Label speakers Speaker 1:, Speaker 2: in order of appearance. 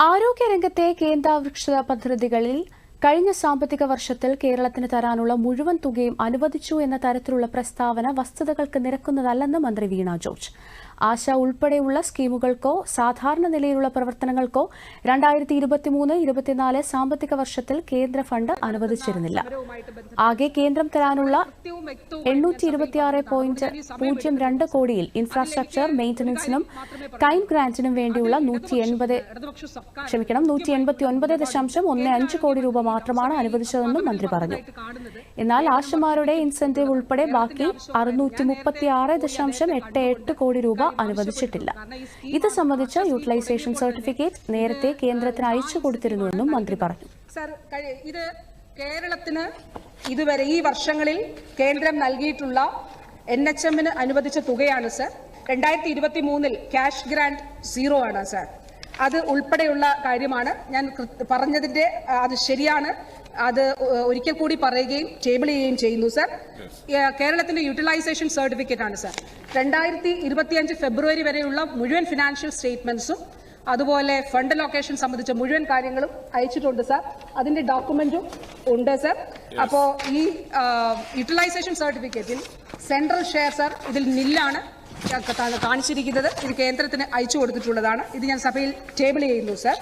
Speaker 1: ആരോഗ്യരംഗത്തെ കേന്ദ്രാവിഷ്കൃത പദ്ധതികളിൽ കഴിഞ്ഞ സാമ്പത്തിക വർഷത്തിൽ കേരളത്തിന് തരാനുള്ള മുഴുവൻ തുകയും അനുവദിച്ചു എന്ന തരത്തിലുള്ള പ്രസ്താവന വസ്തുതകൾക്ക് നിരക്കുന്നതല്ലെന്ന് മന്ത്രി വീണ ജോർജ്. ആശ ഉൾപ്പെടെയുള്ള സ്കീമുകൾക്കോ സാധാരണ നിലയിലുള്ള പ്രവർത്തനങ്ങൾക്കോ 2023-24 സാമ്പത്തിക വർഷത്തിൽ കേന്ദ്ര ഫണ്ട് അനുവദിച്ചിരുന്നില്ല. ആകെ കേന്ദ്രം തരാനുള്ള 826.02 കോടിയിൽ ഇൻഫ്രാസ്ട്രക്ചർ മെയിന്റനൻസിനും ടൈം ഗ്രാന്റിനും വേണ്ടിയുള്ള 189.15 കോടി രൂപ മാത്രമാണ് അനുവദിച്ചതെന്നും മന്ത്രി പറഞ്ഞു. എന്നാൽ ആശമാരുടെ ഇൻസെന്റീവ് ഉൾപ്പെടെ ബാക്കി 636.88 കോടി രൂപ അനുവദിച്ചിട്ടില്ല. ഇത് സംബന്ധിച്ച് യൂട്ടിലൈസേഷൻ സർട്ടിഫിക്കറ്റ് നേരത്തെ കേന്ദ്രത്തിന് അയച്ചു കൊടുത്തിരുന്നുവെന്നും മന്ത്രി പറഞ്ഞു.
Speaker 2: ഇത് കേരളത്തിന് ഇതുവരെ ഈ വർഷങ്ങളിൽ കേന്ദ്രം നൽകിയിട്ടുള്ള NHM-ന് അനുവദിച്ച തുകയാണ് സർ. 2023-ൽ ക്യാഷ് ഗ്രാന്റ് 0 ആണ് സർ. അത് ഉൾപ്പെടെയുള്ള കാര്യമാണ് ഞാൻ പറഞ്ഞതിന്റെ അത് ശരിയാണ്. അത് ഒരിക്കൽ കൂടി പറയുകയും ടേബിൾ ചെയ്യുകയും ചെയ്യുന്നു സർ. കേരളത്തിന്റെ യൂട്ടിലൈസേഷൻ സർട്ടിഫിക്കറ്റ് ആണ് സർ. 2025 ഫെബ്രുവരി വരെയുള്ള മുഴുവൻ ഫിനാൻഷ്യൽ സ്റ്റേറ്റ്മെന്റ്സും അതുപോലെ ഫണ്ട് ലൊക്കേഷൻ സംബന്ധിച്ച മുഴുവൻ കാര്യങ്ങളും അയച്ചിട്ടുണ്ട് സർ. അതിന്റെ ഡോക്യുമെന്റും ഉണ്ട് സർ. അപ്പോൾ ഈ യൂട്ടിലൈസേഷൻ സർട്ടിഫിക്കറ്റിൽ സെൻട്രൽ ഷെയർ സർ ഇതിൽ നില്ലാണ് കാണിച്ചിരിക്കുന്നത്. ഇത് കേന്ദ്രത്തിന് അയച്ചു കൊടുത്തിട്ടുള്ളതാണ്. ഇത് ഞാൻ സഭയിൽ ടേബിൾ ചെയ്യുന്നു സർ.